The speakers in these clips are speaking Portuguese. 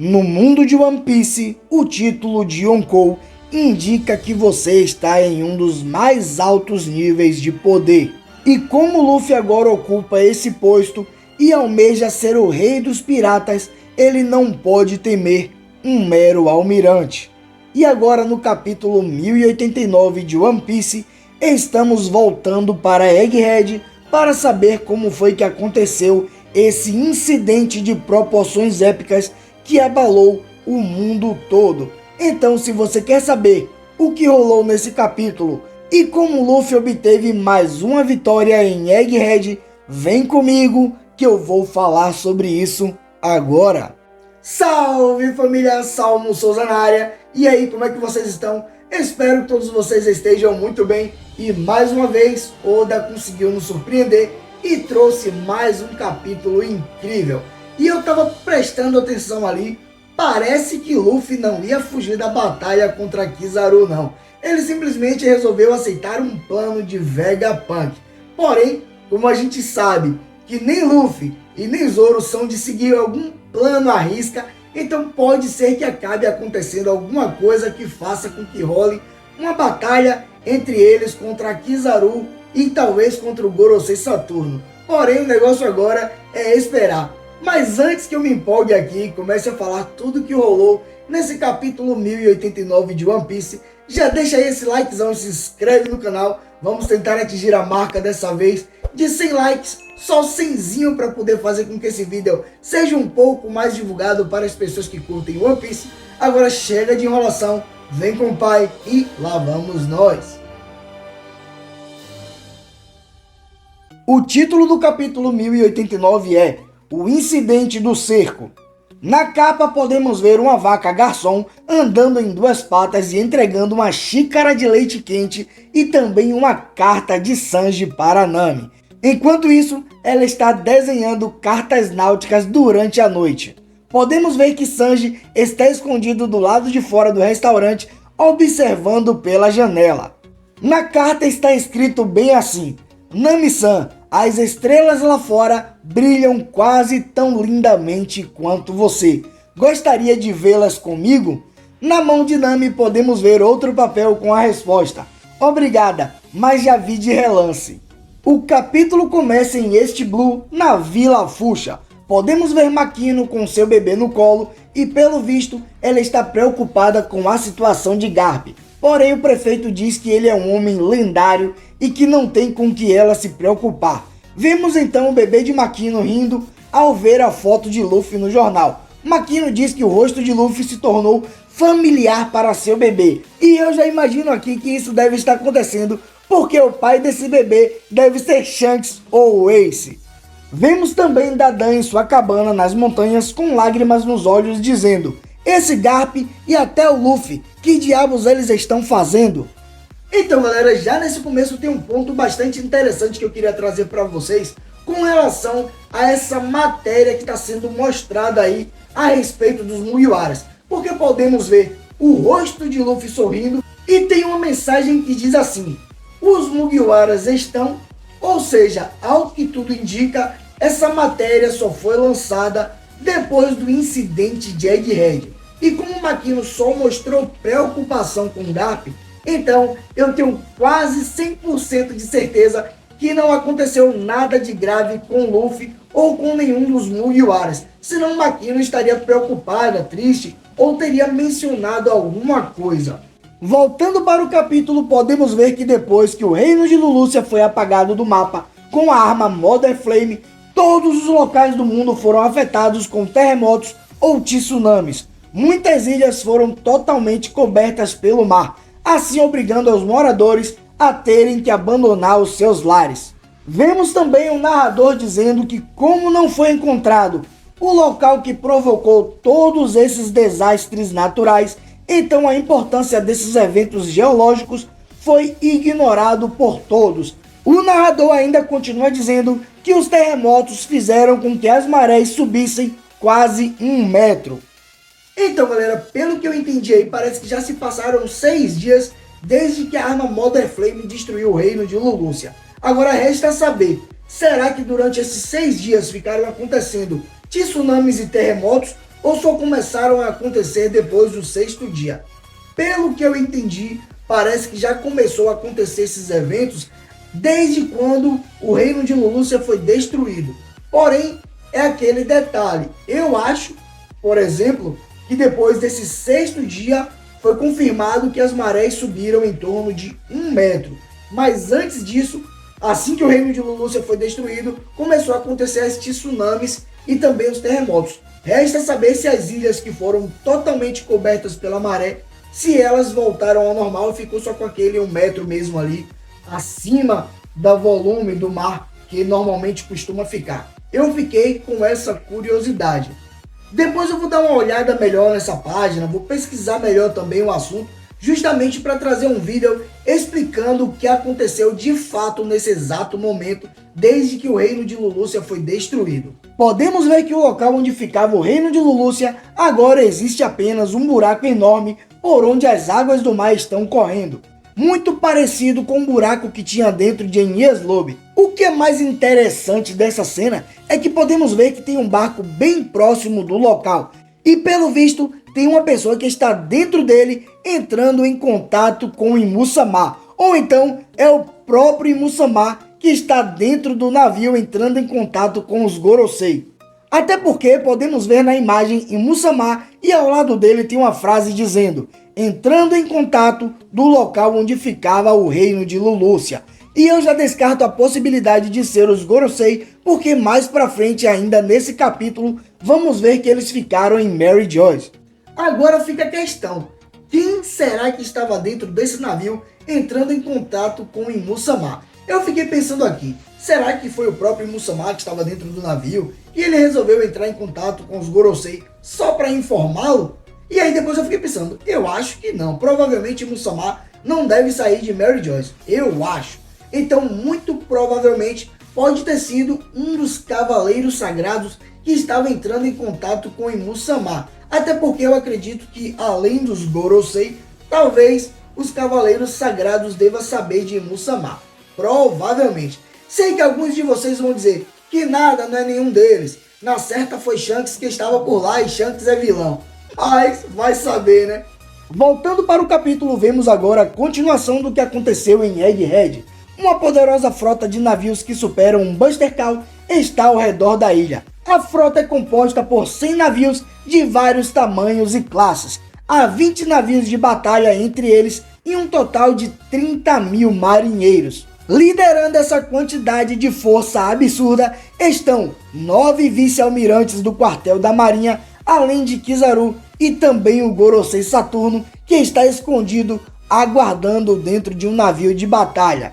No mundo de One Piece, o título de Yonkou indica que você está em um dos mais altos níveis de poder. E como Luffy agora ocupa esse posto e almeja ser o rei dos piratas, ele não pode temer um mero almirante. E agora no capítulo 1089 de One Piece, estamos voltando para Egghead para saber como foi que aconteceu esse incidente de proporções épicas que abalou o mundo todo. Então, se você quer saber o que rolou nesse capítulo e como Luffy obteve mais uma vitória em Egghead, vem comigo que eu vou falar sobre isso agora. Salve família, Salmo Souza na área. E aí, como é que vocês estão? Espero que todos vocês estejam muito bem. E mais uma vez, Oda conseguiu nos surpreender e trouxe mais um capítulo incrível. E eu tava prestando atenção ali, parece que Luffy não ia fugir da batalha contra Kizaru não. Ele simplesmente resolveu aceitar um plano de Vegapunk. Porém, como a gente sabe que nem Luffy e nem Zoro são de seguir algum plano à risca, então pode ser que acabe acontecendo alguma coisa que faça com que role uma batalha entre eles contra Kizaru e talvez contra o Gorosei Saturno. Porém, o negócio agora é esperar. Mas antes que eu me empolgue aqui e comece a falar tudo que rolou nesse capítulo 1089 de One Piece, já deixa aí esse likezão e se inscreve no canal. Vamos tentar atingir a marca dessa vez de 100 likes, só 100zinho para poder fazer com que esse vídeo seja um pouco mais divulgado para as pessoas que curtem One Piece. Agora chega de enrolação, vem com o pai e lá vamos nós. O título do capítulo 1089 é O Incidente do Cerco. Na capa podemos ver uma vaca garçom andando em duas patas e entregando uma xícara de leite quente e também uma carta de Sanji para Nami. Enquanto isso, ela está desenhando cartas náuticas durante a noite. Podemos ver que Sanji está escondido do lado de fora do restaurante, observando pela janela. Na carta está escrito bem assim: Nami-san, as estrelas lá fora brilham quase tão lindamente quanto você. Gostaria de vê-las comigo? Na mão de Nami podemos ver outro papel com a resposta: obrigada, mas já vi de relance. O capítulo começa em East Blue, na Vila Fuxa. Podemos ver Makino com seu bebê no colo e, pelo visto, ela está preocupada com a situação de Garp. Porém, o prefeito diz que ele é um homem lendário e que não tem com que ela se preocupar. Vemos então o bebê de Makino rindo ao ver a foto de Luffy no jornal. Makino diz que o rosto de Luffy se tornou familiar para seu bebê. E eu já imagino aqui que isso deve estar acontecendo porque o pai desse bebê deve ser Shanks ou Ace. Vemos também Dadan em sua cabana nas montanhas com lágrimas nos olhos dizendo: esse Garp e até o Luffy, que diabos eles estão fazendo? Então galera, já nesse começo tem um ponto bastante interessante que eu queria trazer para vocês com relação a essa matéria que está sendo mostrada aí a respeito dos Mugiwaras. Porque podemos ver o rosto de Luffy sorrindo e tem uma mensagem que diz assim: os Mugiwaras estão, ou seja, ao que tudo indica, essa matéria só foi lançada depois do incidente de Egghead. E como o Makino só mostrou preocupação com Garp, então eu tenho quase 100% de certeza que não aconteceu nada de grave com Luffy ou com nenhum dos Mugiwaras. Senão o Makino estaria preocupada, triste ou teria mencionado alguma coisa. Voltando para o capítulo, podemos ver que depois que o reino de Lulucia foi apagado do mapa com a arma Mother Flame, todos os locais do mundo foram afetados com terremotos ou tsunamis. Muitas ilhas foram totalmente cobertas pelo mar, assim obrigando os moradores a terem que abandonar os seus lares. Vemos também um narrador dizendo que, como não foi encontrado o local que provocou todos esses desastres naturais, então a importância desses eventos geológicos foi ignorado por todos. O narrador ainda continua dizendo que os terremotos fizeram com que as marés subissem quase 1 metro. Então galera, pelo que eu entendi aí, parece que já se passaram 6 dias desde que a arma Mother Flame destruiu o reino de Lulucia. Agora resta saber, será que durante esses 6 dias ficaram acontecendo tsunamis e terremotos, ou só começaram a acontecer depois do sexto dia? Pelo que eu entendi, parece que já começou a acontecer esses eventos desde quando o reino de Lulúcia foi destruído. Porém, é aquele detalhe. Eu acho, por exemplo, que depois desse sexto dia foi confirmado que as marés subiram em torno de 1 metro. Mas antes disso, assim que o reino de Lulúcia foi destruído, começou a acontecer estes tsunamis e também os terremotos. Resta saber se as ilhas que foram totalmente cobertas pela maré, se elas voltaram ao normal e ficou só com aquele 1 metro mesmo ali, acima do volume do mar que normalmente costuma ficar. Eu fiquei com essa curiosidade. Depois eu vou dar uma olhada melhor nessa página, vou pesquisar melhor também o assunto, justamente para trazer um vídeo explicando o que aconteceu de fato nesse exato momento, desde que o reino de Lulúcia foi destruído. Podemos ver que o local onde ficava o reino de Lulúcia agora existe apenas um buraco enorme por onde as águas do mar estão correndo. Muito parecido com o buraco que tinha dentro de Enies Lobby. O que é mais interessante dessa cena é que podemos ver que tem um barco bem próximo do local. E pelo visto, tem uma pessoa que está dentro dele entrando em contato com o Imu-sama. Ou então é o próprio Imu-sama que está dentro do navio entrando em contato com os Gorosei. Até porque podemos ver na imagem Imu-sama e ao lado dele tem uma frase dizendo: entrando em contato do local onde ficava o reino de Lulúcia. E eu já descarto a possibilidade de ser os Gorosei, porque mais pra frente ainda nesse capítulo vamos ver que eles ficaram em Mary Joyce. Agora fica a questão, quem será que estava dentro desse navio entrando em contato com Imu-sama? Eu fiquei pensando aqui, será que foi o próprio Imu-sama que estava dentro do navio e ele resolveu entrar em contato com os Gorosei só para informá-lo? E aí depois eu fiquei pensando, eu acho que não, provavelmente Imu-sama não deve sair de Mary Joyce, eu acho. Então muito provavelmente pode ter sido um dos cavaleiros sagrados que estava entrando em contato com Imu-sama. Até porque eu acredito que além dos Gorosei, talvez os cavaleiros sagrados devam saber de Imu-sama. Provavelmente. Sei que alguns de vocês vão dizer que nada, não é nenhum deles. Na certa foi Shanks que estava por lá e Shanks é vilão. Mas vai saber, né? Voltando para o capítulo, vemos agora a continuação do que aconteceu em Egghead. Uma poderosa frota de navios que superam um Buster Call está ao redor da ilha. A frota é composta por 100 navios de vários tamanhos e classes. Há 20 navios de batalha entre eles e um total de 30 mil marinheiros. Liderando essa quantidade de força absurda estão 9 vice-almirantes do quartel da marinha, além de Kizaru e também o Gorosei Saturno, que está escondido aguardando dentro de um navio de batalha.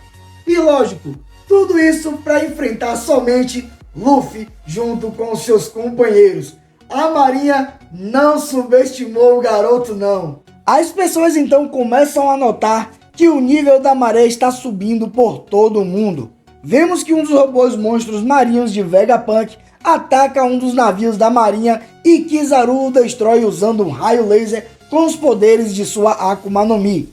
E lógico, tudo isso para enfrentar somente Luffy junto com seus companheiros. A marinha não subestimou o garoto não. As pessoas então começam a notar que o nível da maré está subindo por todo o mundo. Vemos que um dos robôs monstros marinhos de Vegapunk ataca um dos navios da marinha e Kizaru o destrói usando um raio laser com os poderes de sua Akuma no Mi.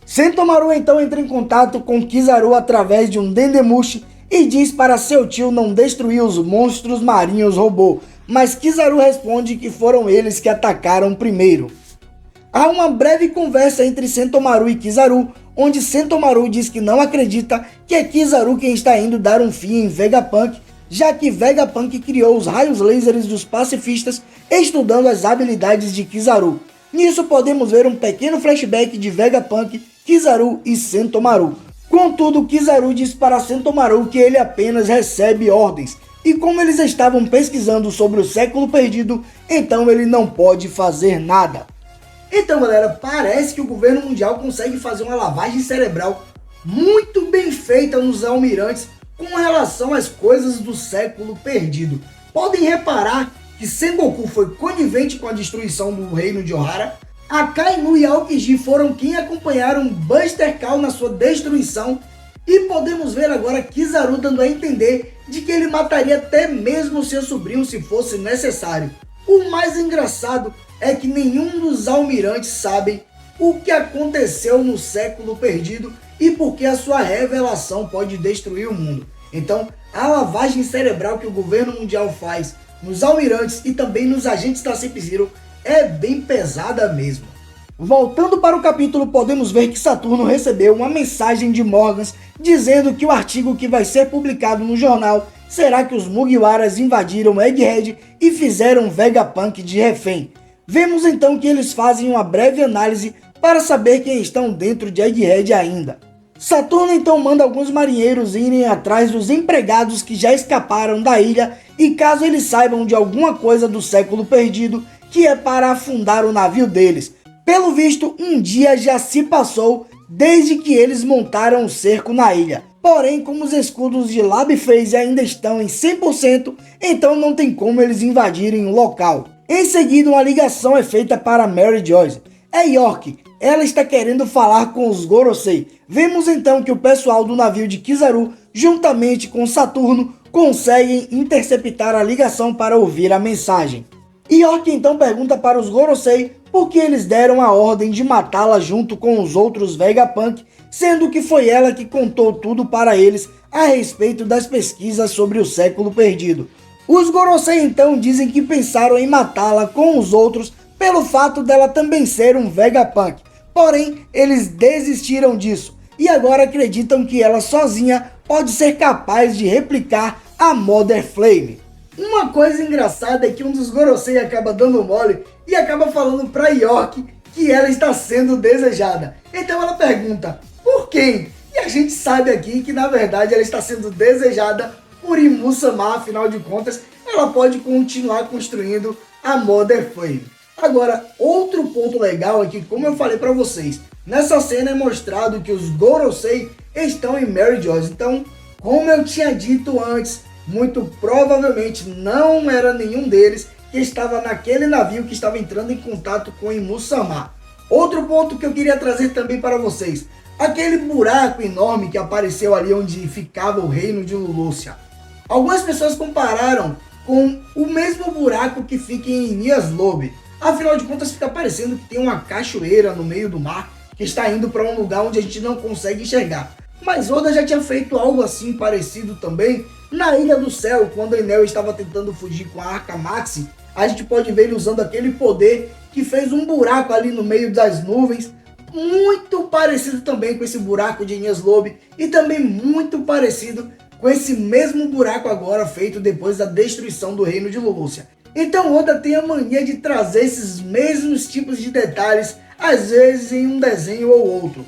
Sentomaru então entra em contato com Kizaru através de um Dendemushi e diz para seu tio não destruir os monstros marinhos robô, mas Kizaru responde que foram eles que atacaram primeiro. Há uma breve conversa entre Sentomaru e Kizaru, onde Sentomaru diz que não acredita que é Kizaru quem está indo dar um fim em Vegapunk, já que Vegapunk criou os raios lasers dos pacifistas estudando as habilidades de Kizaru. Nisso podemos ver um pequeno flashback de Vegapunk, Kizaru e Sentomaru. Contudo, Kizaru diz para Sentomaru que ele apenas recebe ordens, e como eles estavam pesquisando sobre o século perdido, então ele não pode fazer nada. Então galera, parece que o governo mundial consegue fazer uma lavagem cerebral muito bem feita nos almirantes com relação às coisas do século perdido. Podem reparar que Sengoku foi conivente com a destruição do reino de Ohara, Akainu e Aokiji foram quem acompanharam Buster Call na sua destruição, e podemos ver agora Kizaru dando a entender de que ele mataria até mesmo seu sobrinho se fosse necessário. O mais engraçado é que nenhum dos almirantes sabem o que aconteceu no século perdido e porque a sua revelação pode destruir o mundo. Então, a lavagem cerebral que o governo mundial faz nos almirantes e também nos agentes da Cip-Zero é bem pesada mesmo. Voltando para o capítulo, podemos ver que Saturno recebeu uma mensagem de Morgans dizendo que o artigo que vai ser publicado no jornal será que os Mugiwaras invadiram Egghead e fizeram Vegapunk de refém. Vemos então que eles fazem uma breve análise para saber quem estão dentro de Egghead ainda. Saturno então manda alguns marinheiros irem atrás dos empregados que já escaparam da ilha e caso eles saibam de alguma coisa do século perdido, que é para afundar o navio deles. Pelo visto, um dia já se passou desde que eles montaram o cerco na ilha. Porém, como os escudos de Lab Phase ainda estão em 100%, então não tem como eles invadirem o local. Em seguida, uma ligação é feita para Mary Joyce. É York, ela está querendo falar com os Gorosei. Vemos então que o pessoal do navio de Kizaru, juntamente com Saturno, conseguem interceptar a ligação para ouvir a mensagem. York então pergunta para os Gorosei por que eles deram a ordem de matá-la junto com os outros Vegapunk, sendo que foi ela que contou tudo para eles a respeito das pesquisas sobre o século perdido. Os Gorosei então dizem que pensaram em matá-la com os outros pelo fato dela também ser um Vegapunk, porém eles desistiram disso e agora acreditam que ela sozinha pode ser capaz de replicar a Mother Flame. Uma coisa engraçada é que um dos Gorosei acaba dando mole e acaba falando para York que ela está sendo desejada. Então ela pergunta, por quem? E a gente sabe aqui que na verdade ela está sendo desejada por Imu-sama, afinal de contas ela pode continuar construindo a Mother Flame. Agora, outro ponto legal é que, como eu falei para vocês, nessa cena é mostrado que os Gorosei estão em Mary Joyce. Então, como eu tinha dito antes, muito provavelmente não era nenhum deles que estava naquele navio que estava entrando em contato com Imu-sama. Outro ponto que eu queria trazer também para vocês, aquele buraco enorme que apareceu ali onde ficava o reino de Lulusia. Algumas pessoas compararam com o mesmo buraco que fica em Enies Lobby. Afinal de contas fica parecendo que tem uma cachoeira no meio do mar que está indo para um lugar onde a gente não consegue enxergar. Mas Oda já tinha feito algo assim parecido também na Ilha do Céu, quando Enel estava tentando fugir com a Arca Maxi. A gente pode ver ele usando aquele poder que fez um buraco ali no meio das nuvens, muito parecido também com esse buraco de Enies Lobby e também muito parecido com esse mesmo buraco agora feito depois da destruição do reino de Lulusia. Então Oda tem a mania de trazer esses mesmos tipos de detalhes, às vezes em um desenho ou outro.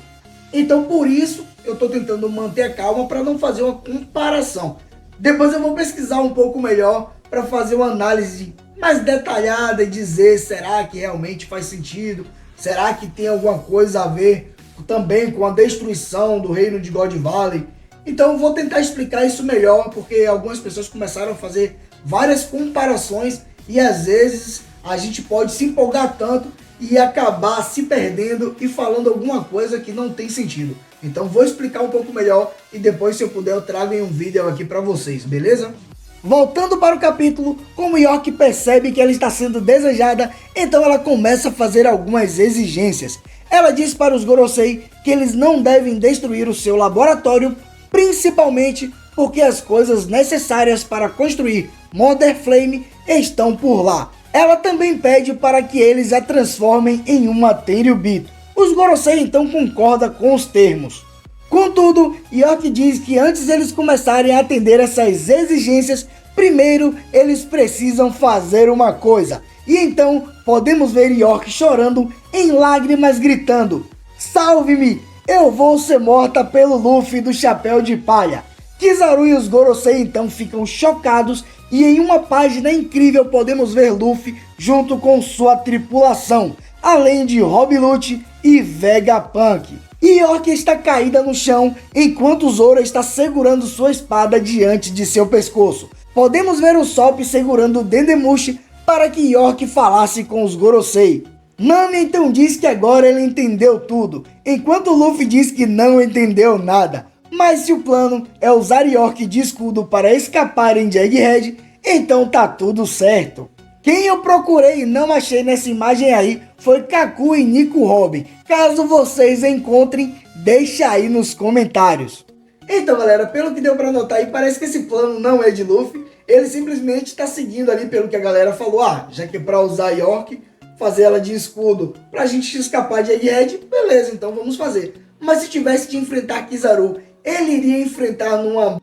Então por isso eu estou tentando manter a calma para não fazer uma comparação. Depois eu vou pesquisar um pouco melhor para fazer uma análise mais detalhada e dizer será que realmente faz sentido, será que tem alguma coisa a ver também com a destruição do reino de God Valley. Então eu vou tentar explicar isso melhor, porque algumas pessoas começaram a fazer várias comparações e às vezes a gente pode se empolgar tanto e acabar se perdendo e falando alguma coisa que não tem sentido. Então vou explicar um pouco melhor e depois, se eu puder, eu trago em um vídeo aqui para vocês, beleza? Voltando para o capítulo, como York percebe que ela está sendo desejada, então ela começa a fazer algumas exigências. Ela diz para os Gorosei que eles não devem destruir o seu laboratório, principalmente porque as coisas necessárias para construir Mother Flame estão por lá. Ela também pede para que eles a transformem em uma Tenryubito. Os Gorosei então concordam com os termos. Contudo, York diz que antes eles começarem a atender essas exigências, primeiro eles precisam fazer uma coisa. E então podemos ver York chorando em lágrimas, gritando: "Salve-me! Eu vou ser morta pelo Luffy do Chapéu de Palha." Kizaru e os Gorosei então ficam chocados e em uma página incrível podemos ver Luffy junto com sua tripulação, além de Rob Lute e Vegapunk. York está caída no chão enquanto Zoro está segurando sua espada diante de seu pescoço. Podemos ver o Sop segurando o Dendemushi para que York falasse com os Gorosei. Nami então diz que agora ele entendeu tudo, enquanto Luffy diz que não entendeu nada. Mas se o plano é usar York de escudo para escaparem de Egghead, então tá tudo certo. Quem eu procurei e não achei nessa imagem aí foi Kaku e Nico Robin. Caso vocês encontrem, deixa aí nos comentários. Então galera, pelo que deu pra notar aí, parece que esse plano não é de Luffy. Ele simplesmente está seguindo ali pelo que a galera falou. Ah, já que é para usar York, fazer ela de escudo pra gente escapar de Egghead, beleza, então vamos fazer. Mas se tivesse que enfrentar Kizaru, ele iria enfrentar numa...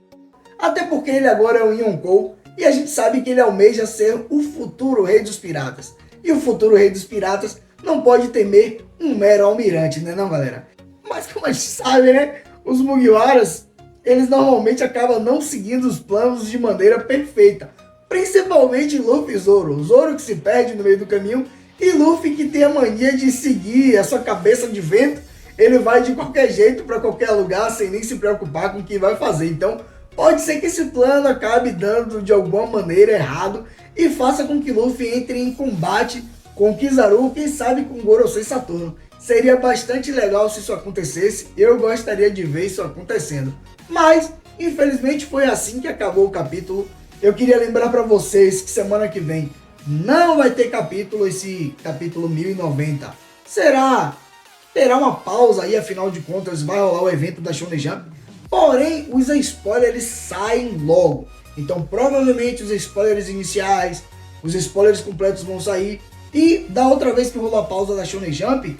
Até porque ele agora é um Yonkou e a gente sabe que ele almeja ser o futuro rei dos piratas. E o futuro rei dos piratas não pode temer um mero almirante, né não, galera? Mas como a gente sabe, né, os Mugiwaras, eles normalmente acabam não seguindo os planos de maneira perfeita. Principalmente Luffy e Zoro. Zoro que se perde no meio do caminho e Luffy que tem a mania de seguir a sua cabeça de vento. Ele vai de qualquer jeito para qualquer lugar sem nem se preocupar com o que vai fazer. Então pode ser que esse plano acabe dando de alguma maneira errado e faça com que Luffy entre em combate com Kizaru, quem sabe com Gorosei Saturno. Seria bastante legal se isso acontecesse, eu gostaria de ver isso acontecendo. Mas, infelizmente foi assim que acabou o capítulo. Eu queria lembrar para vocês que semana que vem não vai ter capítulo, esse capítulo 1090. Terá uma pausa aí, afinal de contas vai rolar o evento da Shonen Jump. Porém, os spoilers saem logo. Então provavelmente os spoilers iniciais, os spoilers completos vão sair. E da outra vez que rolou a pausa da Shonen Jump,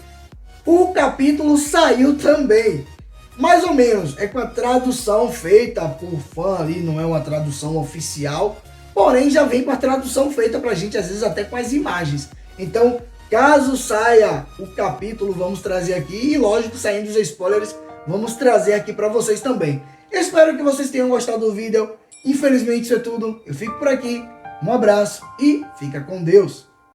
o capítulo saiu também. Mais ou menos, é com a tradução feita por fã ali, não é uma tradução oficial. Porém, já vem com a tradução feita pra gente, às vezes até com as imagens. Então, caso saia o capítulo, vamos trazer aqui. E lógico, saindo os spoilers, vamos trazer aqui pra vocês também. Eu espero que vocês tenham gostado do vídeo. Infelizmente isso é tudo. Eu fico por aqui. Um abraço e fica com Deus.